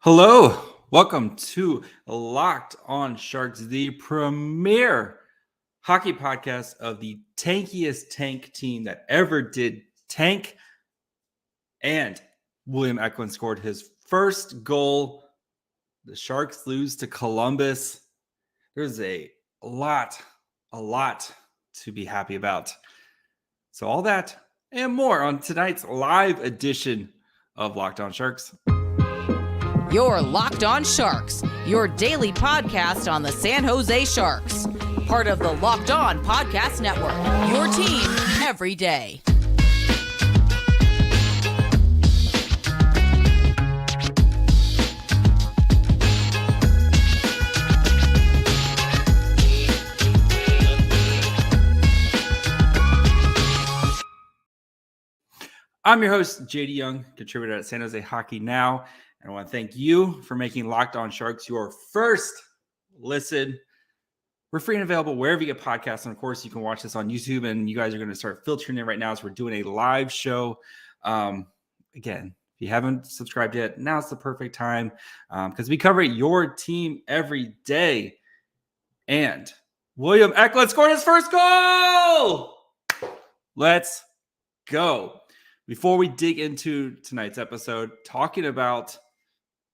Hello, welcome to Locked On Sharks, the premier hockey podcast of the tankiest tank team that ever did tank. And William Eklund scored his first goal. The Sharks lose to Columbus. There's a lot to be happy about. So all that and more on tonight's live edition of Locked On Sharks. You're Locked On Sharks, your daily podcast on the San Jose Sharks. Part of the Locked On Podcast Network, your team every day. I'm your host, JD Young, contributor at San Jose Hockey Now. And I want to thank you for making Locked On Sharks your first listen. We're free and available wherever you get podcasts. And of course, you can watch this on YouTube. And you guys are going to start filtering in right now as we're doing a live show. Again, if you haven't subscribed yet, now's the perfect time because we cover your team every day. And William Eklund scored his first goal. Let's go. Before we dig into tonight's episode, talking about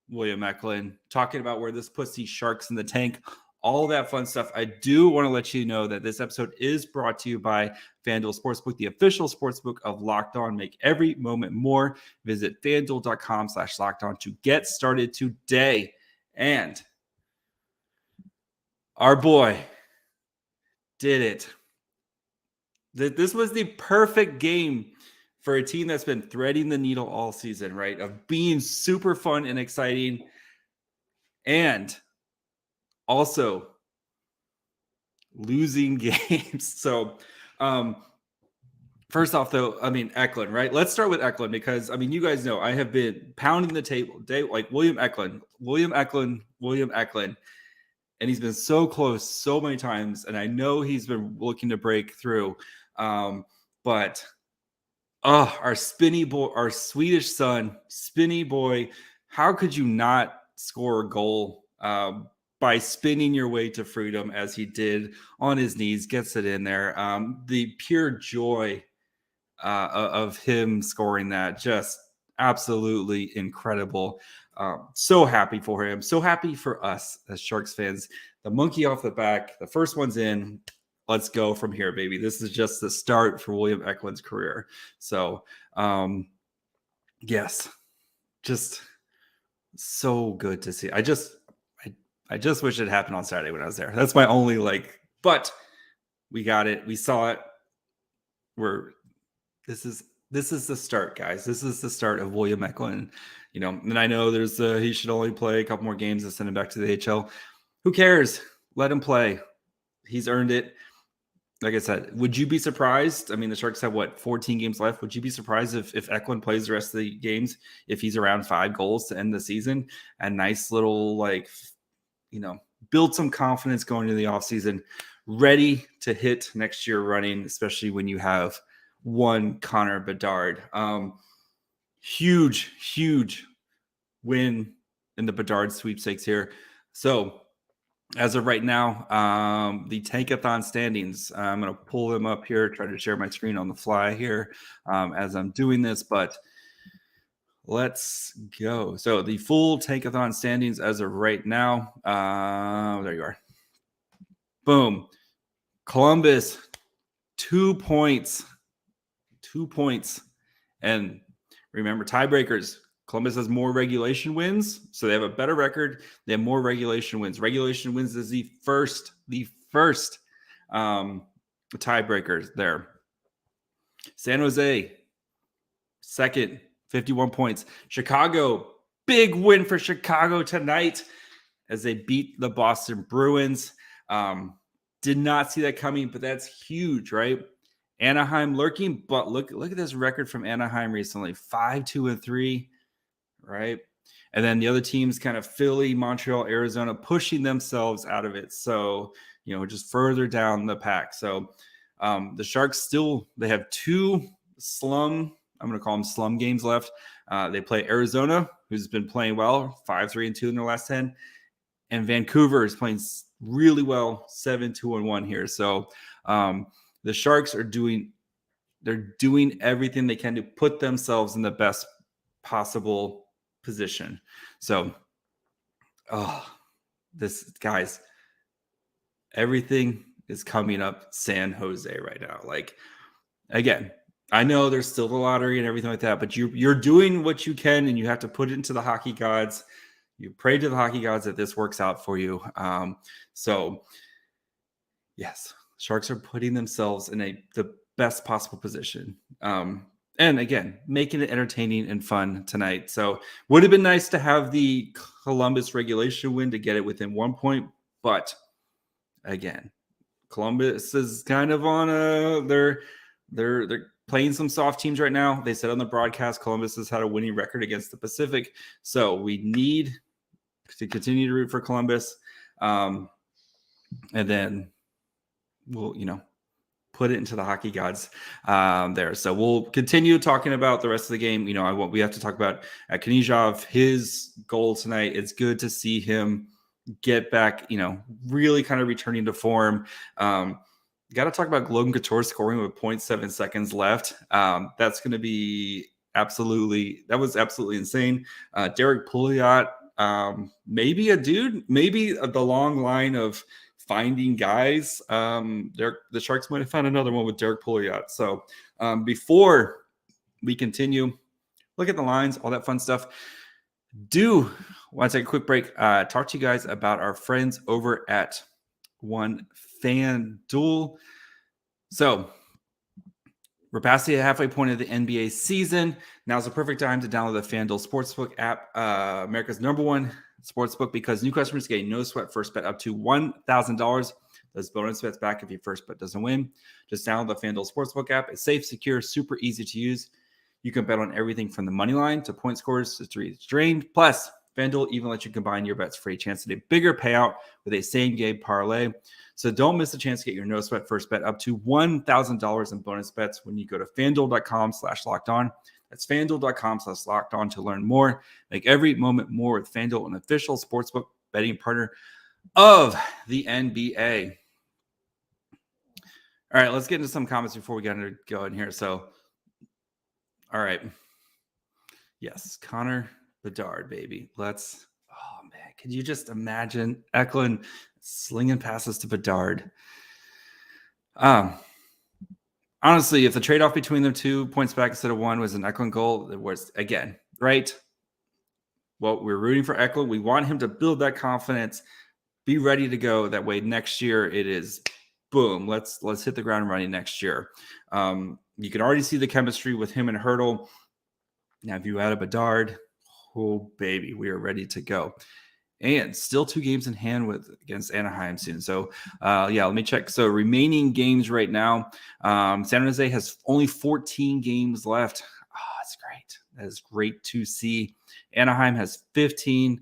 William Eklund, talking about where this puts these Sharks in the tank, all that fun stuff, I do want to let you know that this episode is brought to you by FanDuel Sportsbook, the official sportsbook of Locked On. Make every moment more. Visit FanDuel.com/LockedOn to get started today. And our boy did it. This was the perfect game for a team that's been threading the needle all season, right? Of being super fun and exciting. And also losing games. So first off, though, Eklund, right? Let's start with Eklund because, you guys know I have been pounding the table, like William Eklund. And he's been so close so many times. And I know he's been looking to break through. But our spinny boy, our Swedish son, spinny boy, how could you not score a goal by spinning your way to freedom as he did on his knees, gets it in there. The pure joy of him scoring that, just absolutely incredible. So happy for him. So happy for us as Sharks fans. The monkey off the back, the first one's in. Let's go from here, baby. This is just the start for William Eklund's career. So, yes, just so good to see. I just wish it happened on Saturday when I was there. That's my only but we got it. We saw it. This is the start, guys. This is the start of William Eklund. And I know he should only play a couple more games and send him back to the HL. Who cares? Let him play. He's earned it. Like I said, would you be surprised? The Sharks have 14 games left. Would you be surprised if Eklund plays the rest of the games, if he's around 5 goals to end the season? A nice little, build some confidence going into the offseason, ready to hit next year running, especially when you have one Connor Bedard. Huge win in the Bedard sweepstakes here. So, as of right now, the Tankathon standings, I'm going to pull them up here, try to share my screen on the fly here as I'm doing this, but let's go. So the full Tankathon standings as of right now, there you are. Boom. Columbus, 2 points. 2 points. And remember, tiebreakers. Columbus has more regulation wins, so they have a better record. They have more regulation wins. Regulation wins is the first tiebreakers there. San Jose, second, 51 points. Chicago, big win for Chicago tonight as they beat the Boston Bruins. Did not see that coming, but that's huge, right? Anaheim lurking, but look at this record from Anaheim recently, 5-2-3. Right. And then the other teams kind of Philly, Montreal, Arizona pushing themselves out of it. So, just further down the pack. So the Sharks they have 2 I'm going to call them slum games left. They play Arizona, who's been playing well, 5-3-2 in their last 10. And Vancouver is playing really well, 7-2-1 here. So the Sharks are doing everything they can to put themselves in the best possible position. So, guys, everything is coming up San Jose right now. Like, again, I know there's still the lottery and everything like that, but you're doing what you can, and you have to put it into the hockey gods. You pray to the hockey gods that this works out for you. So, yes, Sharks are putting themselves in the best possible position. And again, making it entertaining and fun tonight. So, would have been nice to have the Columbus regulation win to get it within 1 point, but again, Columbus is kind of on they're playing some soft teams right now. They said on the broadcast, Columbus has had a winning record against the Pacific. So we need to continue to root for Columbus. And then we'll, put it into the hockey gods there. So we'll continue talking about the rest of the game. We have to talk about Knyzhov, his goal tonight. It's good to see him get back, really kind of returning to form. Got to talk about Logan Couture scoring with 0.7 seconds left. That's going to be absolutely insane. Derrick Pouliot, maybe the long line of finding guys. The Sharks might have found another one with Derrick Pouliot. So before we continue, look at the lines, all that fun stuff. Do want to take a quick break, talk to you guys about our friends over at FanDuel. So we're past the halfway point of the NBA season. Now's the perfect time to download the FanDuel Sportsbook app, America's #1 sportsbook, because new customers get a no sweat first bet up to $1,000. Those bonus bets back if your first bet doesn't win. Just download the FanDuel Sportsbook app. It's safe, secure, super easy to use. You can bet on everything from the money line to point scores to threes drained. Plus, FanDuel even lets you combine your bets for a chance at a bigger payout with a same-game parlay. So don't miss the chance to get your no-sweat first bet up to $1,000 in bonus bets when you go to FanDuel.com/lockedon. That's FanDuel.com/lockedon to learn more. Make every moment more with FanDuel, an official sportsbook betting partner of the NBA. All right, let's get into some comments before we get into going here. So, all right. Yes, Connor Bedard, baby. Oh man, can you just imagine Eklund slinging passes to Bedard? Honestly, if the trade-off between them 2 points back instead of 1 was an Eklund goal, it was, again, right? Well, we're rooting for Eklund. We want him to build that confidence, be ready to go. That way next year it is boom. Let's hit the ground running next year. You can already see the chemistry with him and Hurdle. Now, if you add a Bedard, oh baby, we are ready to go. And still 2 games in hand against Anaheim soon. So, let me check. So, remaining games right now, San Jose has only 14 games left. Oh, that's great. That is great to see. Anaheim has 15.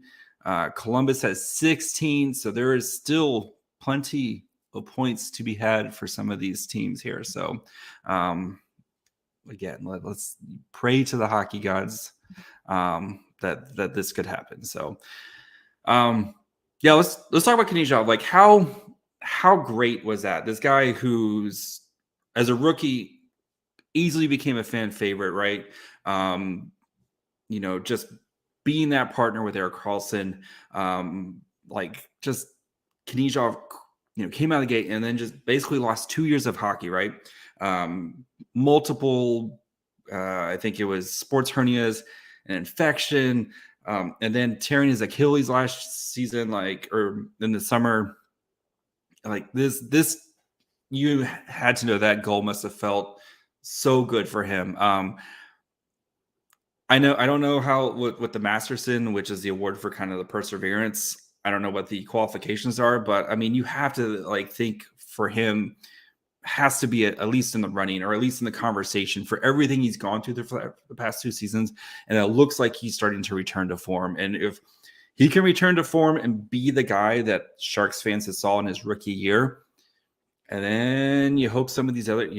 Columbus has 16. So, there is still plenty of points to be had for some of these teams here. So, again, let's pray to the hockey gods that this could happen. So, let's talk about Knyzhov. Like, how great was that? This guy who's, as a rookie, easily became a fan favorite, right? Just being that partner with Erik Carlsson, just Knyzhov, came out of the gate and then just basically lost 2 years of hockey, right? Multiple, I think it was sports hernias, an infection, and then tearing his Achilles last season, or in the summer. Like this, you had to know that goal must have felt so good for him. I don't know how with the Masterson, which is the award for kind of the perseverance. I don't know what the qualifications are, but I mean, you have to think for him has to be at least in the running, or at least in the conversation for everything he's gone through the past 2 seasons. And it looks like he's starting to return to form. And if he can return to form and be the guy that Sharks fans have saw in his rookie year, and then you hope some of these other,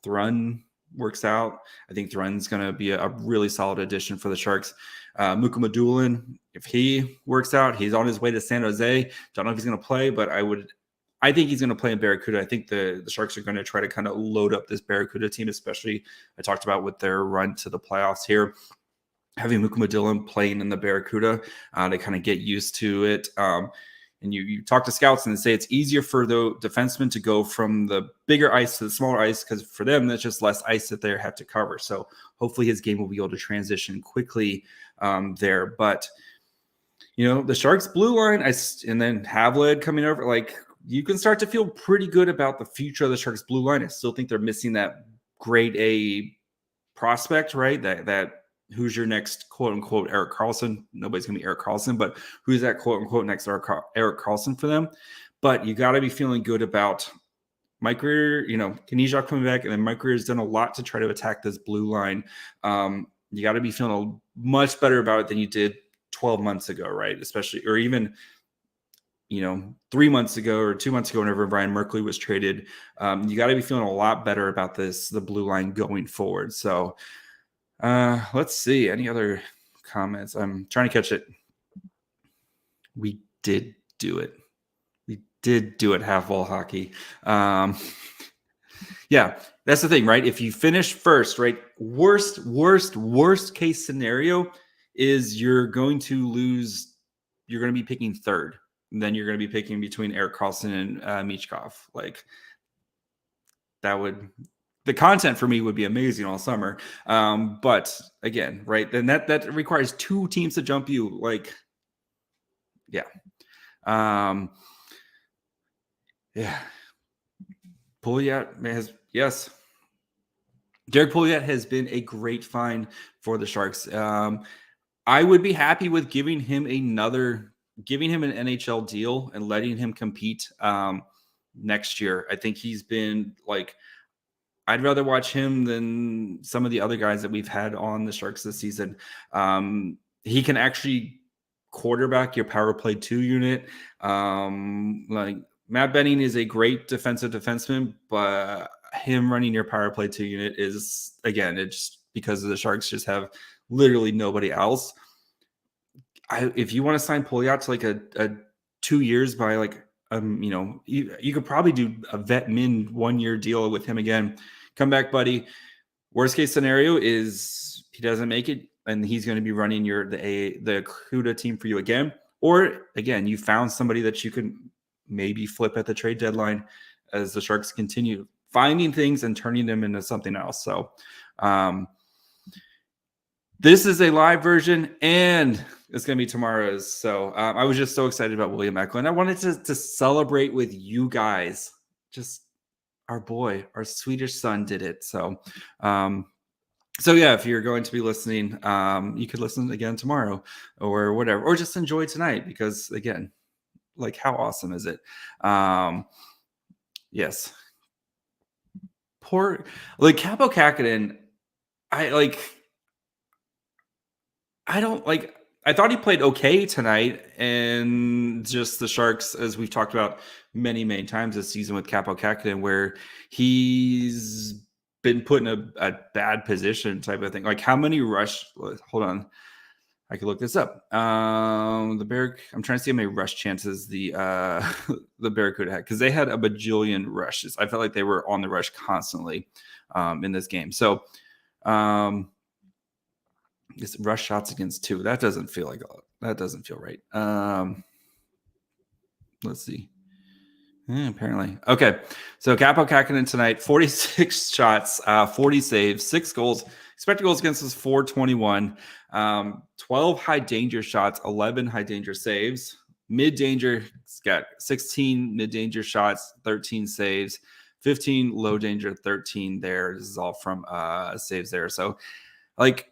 Thrun works out, I think Thrun's going to be a really solid addition for the Sharks. Mukhamadullin, if he works out, he's on his way to San Jose. Don't know if he's going to play, but I think he's going to play in Barracuda. I think the Sharks are going to try to kind of load up this Barracuda team, especially I talked about with their run to the playoffs here. Having Mukhamadullin playing in the Barracuda, they kind of get used to it. And you talk to scouts and they say it's easier for the defensemen to go from the bigger ice to the smaller ice because for them, that's just less ice that they have to cover. So hopefully his game will be able to transition quickly there. But, the Sharks blue line, and then Havlid coming over, like you can start to feel pretty good about the future of the Sharks blue line. I still think they're missing that grade A prospect, right? That who's your next quote unquote Erik Karlsson? Nobody's gonna be Erik Karlsson, but who's that quote unquote next Erik Karlsson for them? But you got to be feeling good about Mike Grier, Knyzhov coming back, and then Mike Grier has done a lot to try to attack this blue line. You got to be feeling much better about it than you did 12 months ago, right? Especially, or even 3 months ago or 2 months ago, whenever Brian Merkley was traded. You got to be feeling a lot better about the blue line going forward. So. Let's see. Any other comments? I'm trying to catch it. We did do it. Half ball hockey. Yeah, that's the thing, right? If you finish first, right? Worst case scenario is you're going to lose. You're going to be picking third. And then you're going to be picking between Erik Karlsson and Michkov. Like that would. The content for me would be amazing all summer. But again, right, then that requires two teams to jump you. Like, yeah. Pouliat yes. Derrick Pouliot has been a great find for the Sharks. I would be happy with giving him an NHL deal and letting him compete next year. I think he's been like, I'd rather watch him than some of the other guys that we've had on the Sharks this season. He can actually quarterback your power play 2 unit. Like Matt Benning is a great defensive defenseman, but him running your power play 2 unit is, again, it's because the Sharks just have literally nobody else. If you want to sign Pouliot to like a 2 years by like, you could probably do a vet min 1 year deal with him again. Come back, buddy. Worst case scenario is he doesn't make it, and he's going to be running the CUDA team for you again. Or again, you found somebody that you can maybe flip at the trade deadline as the Sharks continue finding things and turning them into something else. So this is a live version, and it's going to be tomorrow's. So I was just so excited about William Eklund. I wanted to celebrate with you guys. Just our boy, our Swedish son did it. So yeah, if you're going to be listening, you could listen again tomorrow or whatever, or just enjoy tonight because, again, like how awesome is it? Yes. Poor, like Capo Kakinen, I thought he played okay tonight, and just the Sharks, as we've talked about many times this season with Capo Kakinen, where he's been put in a bad position type of thing. Like how many hold on, I could look this up. I'm trying to see how many rush chances the Barracuda had, because they had a bajillion rushes. I felt like they were on the rush constantly in this game. So it's rush shots against 2. That doesn't feel right. Let's see. Apparently. Okay. So Capo Kakinen tonight, 46 shots, 40 saves, 6 goals. Expected goals against us 421. 12 high danger shots, 11 high danger saves. Mid danger, he's got 16 mid danger shots, 13 saves, 15 low danger, 13 there. This is all from saves there. So like,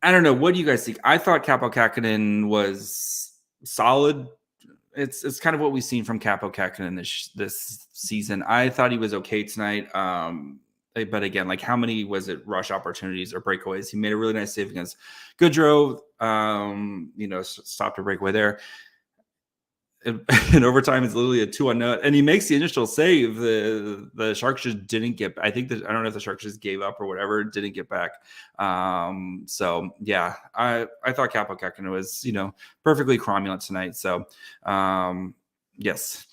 I don't know. What do you guys think? I thought Capo Kakinen was solid. It's kind of what we've seen from Capo Kakinen this season. I thought he was okay tonight. But again, like how many was it rush opportunities or breakaways? He made a really nice save against Goodrow. Stopped a breakaway there. in overtime, it's literally a 2-1, and he makes the initial save. The Sharks just didn't get. I think that I don't know if the Sharks just gave up or whatever, didn't get back. So yeah, I thought Kaapo Kähkönen was perfectly cromulent tonight. So yes,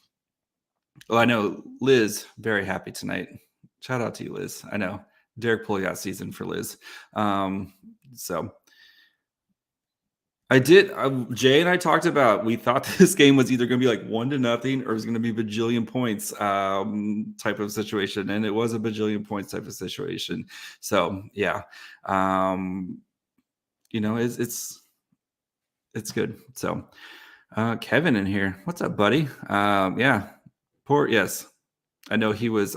well, I know Liz very happy tonight. Shout out to you, Liz. I know Derrick Pouliot season for Liz. So. I did. Jay and I talked about, we thought this game was either going to be like 1-0 or it was going to be bajillion points type of situation. And it was a bajillion points type of situation. So yeah, it's good. So Kevin in here. What's up, buddy? Yeah. Yes. I know he was,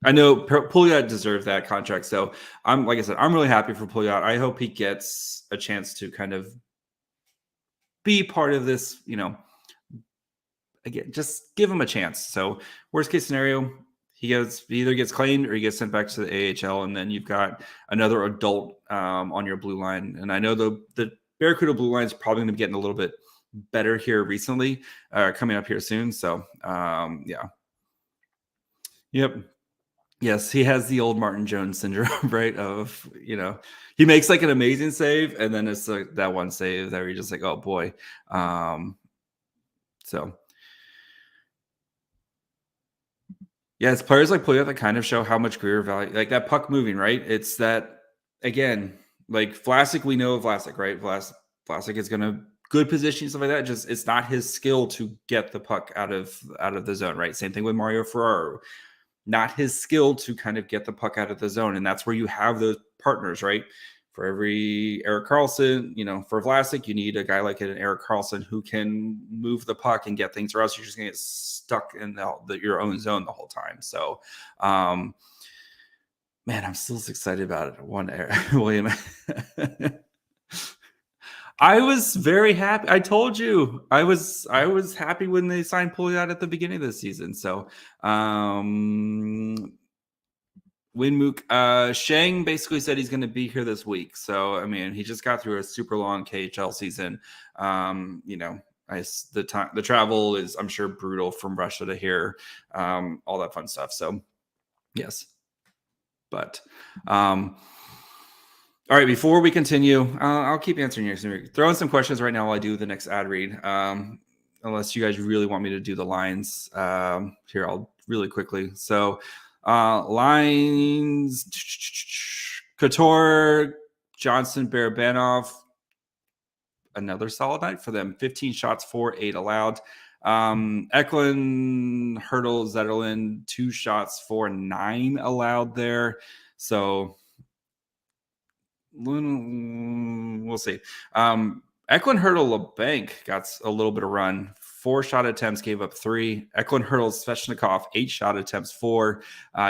I know Pouliat deserved that contract. So like I said, I'm really happy for Pouliat. I hope he gets a chance to kind of be part of this, again, just give him a chance. So worst case scenario, he either gets claimed or he gets sent back to the AHL. And then you've got another adult on your blue line. And I know the Barracuda blue line is probably going to be getting a little bit better here recently, coming up here soon. So yeah. Yep. Yes, he has the old Martin Jones syndrome, right? Of, he makes like an amazing save, and then it's like that one save that you're just like, oh boy. So yeah, it's players like Pouliot that kind of show how much career value, like that puck moving, right? It's that, again, like Vlasic, we know of Vlasic, right? Vlasic is going to good position, stuff like that. Just it's not his skill to get the puck out of the zone, right? Same thing with Mario Ferraro. Not his skill to kind of get the puck out of the zone. And that's where you have those partners, right? For every Erik Karlsson, for Vlasic, you need a guy like an Erik Karlsson who can move the puck and get things, or else you're just going to get stuck in your own zone the whole time. So, man, I'm still excited about it. William. I was very happy. I told you I was happy when they signed Pouliot at the beginning of the season. So Winmook, Shang basically said he's going to be here this week. So I mean, he just got through a super long KHL season. The travel is, I'm sure, brutal from Russia to here, all that fun stuff. So yes, but all right, before we continue, I'll keep answering yours. Throw in some questions right now while I do the next ad read. Unless you guys really want me to do the lines. Here, I'll really quickly. So, lines, Couture, Johnson, Barabanov, another solid night for them. 15 shots for, 8 allowed. Eklund, Hertl, Zetterlund, 2 shots for, 9 allowed there. So we'll see. Eklund, Hertl, Lebanc got a little bit of run. 4 shot attempts, gave up 3. Eklund, Hertl, Svechnikov, 8 shot attempts, 4,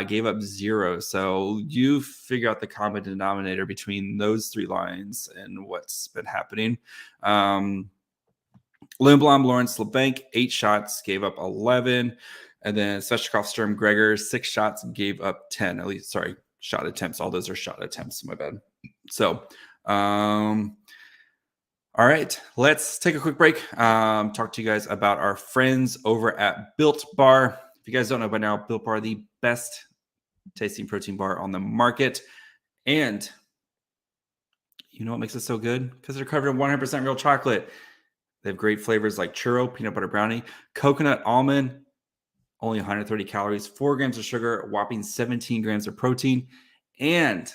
gave up 0. So you figure out the common denominator between those 3 lines and what's been happening. Lindblom, Lawrence, Lebanc, 8 shots, gave up 11. And then Svechnikov, Sturm, Gregor, 6 shots, gave up 10. At least, sorry, shot attempts. All those are shot attempts. My bad. So, all right, let's take a quick break. Talk to you guys about our friends over at Built Bar. If you guys don't know by now, Built Bar, the best tasting protein bar on the market. And you know what makes it so good? Because they're covered in 100% real chocolate. They have great flavors like churro, peanut butter brownie, coconut almond, only 130 calories, 4 grams of sugar, a whopping 17 grams of protein. And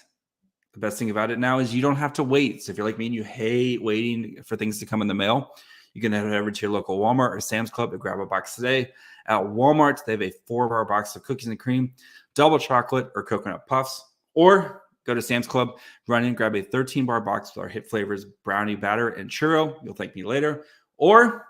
the best thing about it now is you don't have to wait. So if you're like me and you hate waiting for things to come in the mail, you can head over to your local Walmart or Sam's Club to grab a box today. At Walmart, they have a 4-bar box of cookies and cream, double chocolate, or coconut puffs. Or go to Sam's Club, run in, grab a 13-bar box with our hit flavors, brownie batter, and churro. You'll thank me later. Or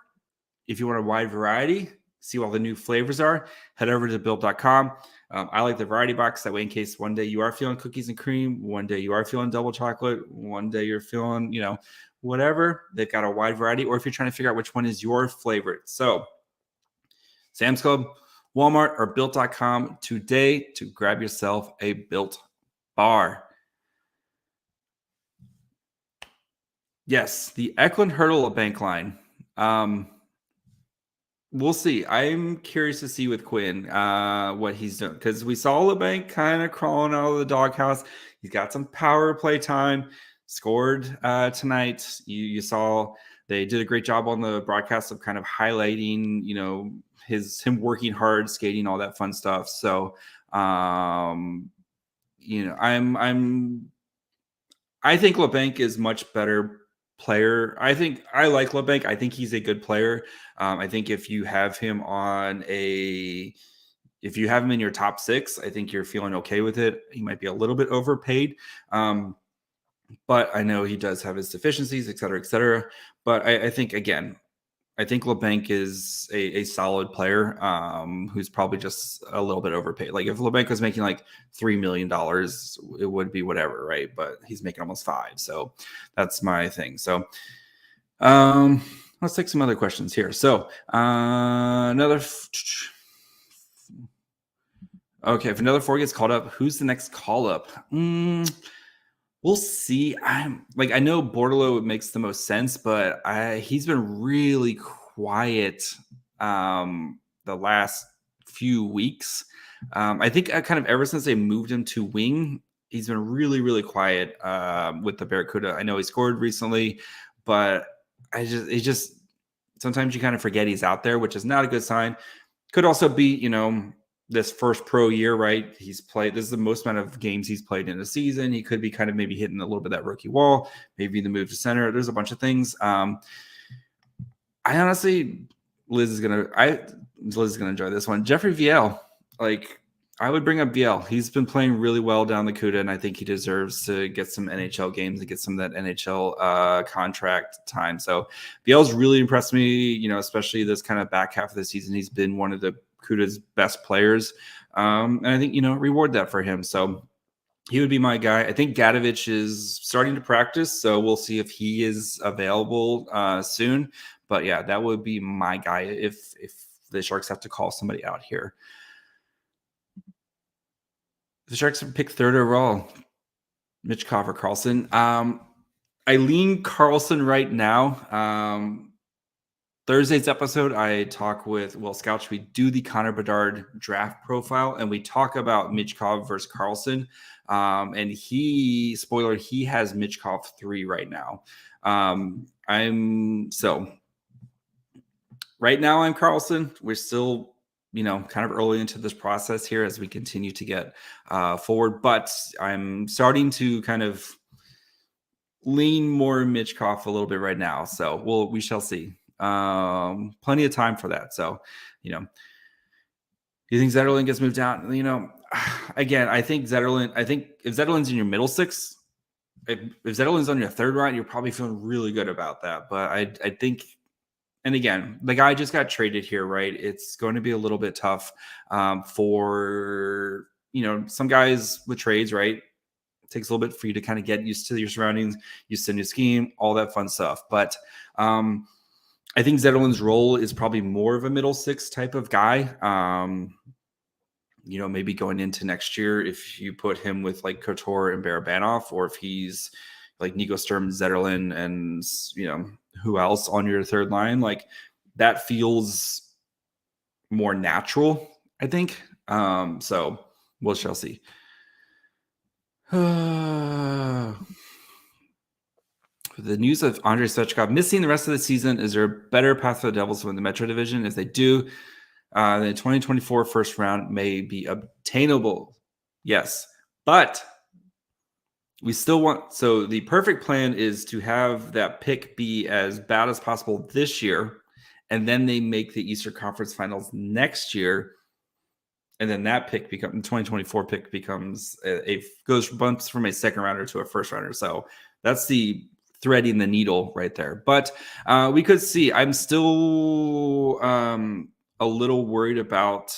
if you want a wide variety, see what all the new flavors are, head over to built.com. I like the variety box. That way, in case one day you are feeling cookies and cream, one day you are feeling double chocolate, one day you're feeling, whatever. They've got a wide variety. Or if you're trying to figure out which one is your favorite. So Sam's Club, Walmart, or built.com today to grab yourself a Built Bar. Yes, the Eklund, Hertl, Lebanc line. We'll see. I'm curious to see with Quinn what he's doing, because we saw Lebanc kind of crawling out of the doghouse. He's got some power play time. Scored tonight. You saw they did a great job on the broadcast of kind of highlighting, him working hard, skating, all that fun stuff. So, I think Lebanc is much better player. I like Lebanc. I think he's a good player. I think if you have him in your top 6, I think you're feeling okay with it. He might be a little bit overpaid. But I know he does have his deficiencies, et cetera, et cetera. But I think Lebanc is a solid player who's probably just a little bit overpaid. Like if Lebanc was making like $3 million, it would be whatever, right? But he's making almost 5. So that's my thing. So let's take some other questions here. So okay, if another 4 gets called up, who's the next call up? We'll see. I know Bordelot makes the most sense, but he's been really quiet the last few weeks. I think kind of ever since they moved him to wing, he's been really, really quiet with the Barracuda. I know he scored recently, but sometimes you kind of forget he's out there, which is not a good sign. Could also be, this first pro year, right? This is the most amount of games he's played in a season. He could be kind of maybe hitting a little bit of that rookie wall, maybe the move to center. There's a bunch of things. I honestly, Liz is gonna enjoy this one. Jeffrey Viel, I would bring up Viel. He's been playing really well down the CUDA, and I think he deserves to get some NHL games and get some of that NHL contract time. So Viel's really impressed me, especially this kind of back half of the season. He's been one of the CUDA's best players. And I think, reward that for him. So he would be my guy. I think Gadovich is starting to practice, so we'll see if he is available soon. But yeah, that would be my guy if the Sharks have to call somebody out here. The Sharks pick 3rd overall, Michkov or Carlsson. I lean Carlsson right now. Thursday's episode, I talk with Will Scouch. We do the Connor Bedard draft profile, and we talk about Michkov versus Carlsson. And he has Michkov 3 right now. Right now I'm Carlsson. We're still, kind of early into this process here as we continue to get forward, but I'm starting to kind of lean more Michkov a little bit right now. So we shall see. Plenty of time for that. So, you think Zetterlund gets moved out? Again, I think if Zetterlund's in your middle 6, if Zetterlund's on your 3rd round, you're probably feeling really good about that. But I think, and again, the guy just got traded here, right? It's going to be a little bit tough for, some guys with trades, right? It takes a little bit for you to kind of get used to your surroundings, used to a new scheme, all that fun stuff. But, I think Zetterlund's role is probably more of a middle 6 type of guy. Maybe going into next year, if you put him with like Couture and Barabanov, or if he's like Nico Sturm, Zetterlund, and who else on your 3rd line, like that feels more natural, I think. So we shall see. The news of Andrei Svechnikov missing the rest of the season, is there a better path for the Devils to win the Metro Division? If they do, the 2024 first round may be obtainable. Yes, but we still want. So the perfect plan is to have that pick be as bad as possible this year, and then they make the Eastern Conference Finals next year, and then that pick the 2024 pick becomes bumps from a 2nd rounder to a 1st rounder. So that's the threading the needle right there. But we could see. I'm still a little worried about.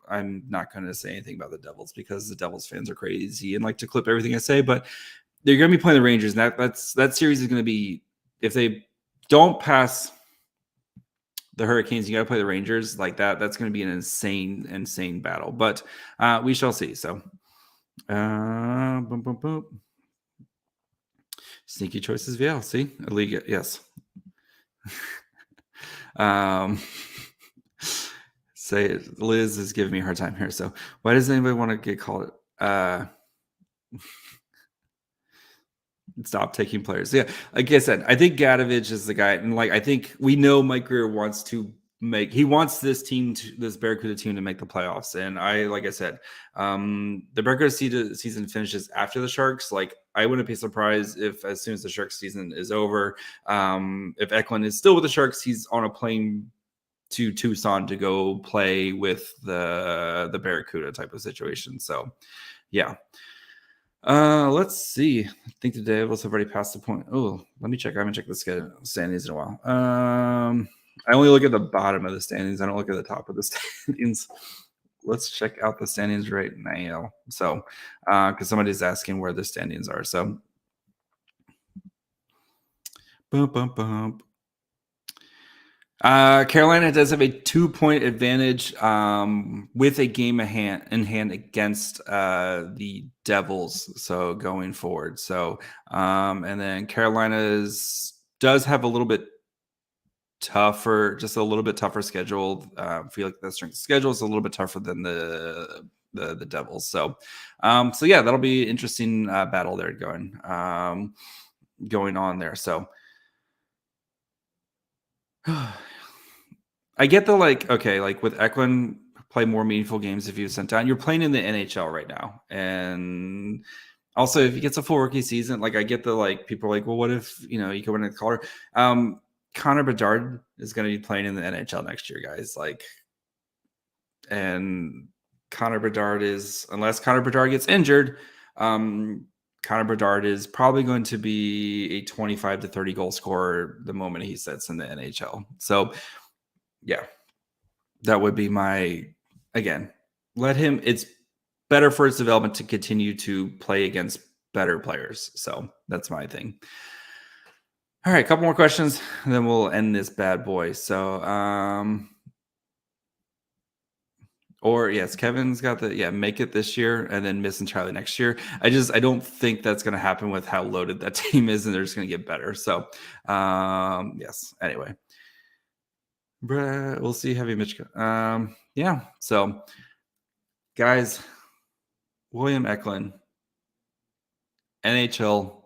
I'm not going to say anything about the Devils because the Devils fans are crazy and like to clip everything I say. But they're going to be playing the Rangers, and that series is going to be, if they don't pass the Hurricanes, you got to play the Rangers like that. That's going to be an insane battle. But we shall see. So, Sneaky choices, VL. See, Liga, yes. Say Liz is giving me a hard time here. So why does anybody want to get called? Stop taking players. Yeah, like I said, I think Gadovich is the guy, and like I think we know Mike Grier wants this team, this Barracuda team, to make the playoffs. And like I said, the Barracuda season finishes after the Sharks. Like I wouldn't be surprised if as soon as the Sharks season is over, if Eklund is still with the Sharks, he's on a plane to Tucson to go play with the Barracuda type of situation. So, yeah. Let's see. I think the Devils have already passed the point. Oh, let me check. I haven't checked the standings in a while. I only look at the bottom of the standings. I don't look at the top of the standings. Let's check out the standings right now. So, because somebody's asking where the standings are. So, bump. Carolina does have a 2-point advantage with a game in hand against the Devils. So going forward, and then Carolina does have a little bit tougher schedule. I feel like the strength of schedule is a little bit tougher than the Devils. So yeah, that'll be an interesting battle there going on there. So. I get the with Eklund, play more meaningful games if you sent down. You're playing in the NHL right now, and also if he gets a full rookie season, I get the people are like, well, what if you go into the Calder? Connor Bedard is going to be playing in the NHL next year, guys. And Connor Bedard unless Connor Bedard gets injured, Connor Bedard is probably going to be a 25 to 30 goal scorer the moment he sets in the NHL. So, yeah, that would be it's better for his development to continue to play against better players. So that's my thing. All right, a couple more questions, and then we'll end this bad boy. So, or yes, Kevin's got make it this year and then miss entirely next year. I don't think that's going to happen with how loaded that team is, and they're just going to get better. So, yes. Anyway, we'll see. Heavy Michkov. Yeah. So, guys, William Eklund, NHL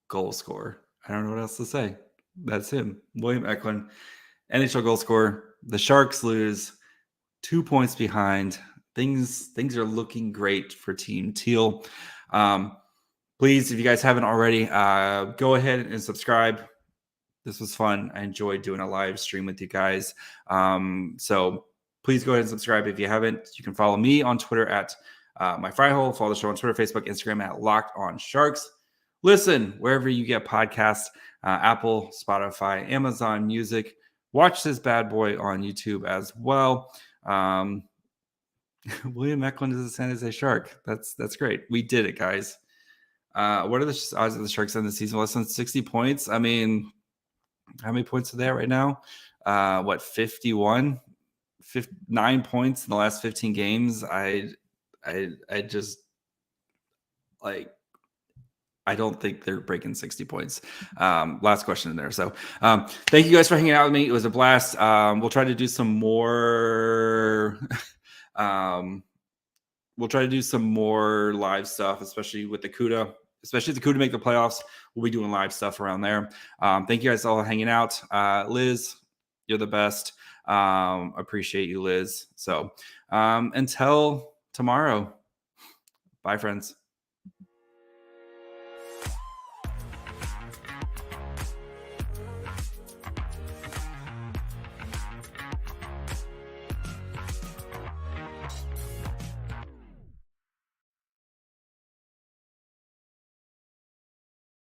goal scorer. I don't know what else to say. That's him, William Eklund, NHL goal scorer. The Sharks lose. 2 points behind. Things are looking great for Team Teal. Please, if you guys haven't already, go ahead and subscribe. This was fun. I enjoyed doing a live stream with you guys. So please go ahead and subscribe if you haven't. You can follow me on Twitter at my fry hole. Follow the show on Twitter, Facebook, Instagram at Locked On Sharks. Listen wherever you get podcasts, Apple, Spotify, Amazon Music. Watch this bad boy on YouTube as well. William Eklund is a San Jose Shark. That's great. We did it, guys. What are the odds of the Sharks in the season? Less than 60 points. I mean, how many points are they at right now? 51? 9 points in the last 15 games. I just I don't think they're breaking 60 points. Last question in there. So thank you guys for hanging out with me. It was a blast. We'll try to do some more. We'll try to do some more live stuff, especially with the CUDA. Especially if the CUDA make the playoffs, we'll be doing live stuff around there. Thank you guys all for hanging out. Liz, you're the best. Appreciate you, Liz. So until tomorrow, bye, friends.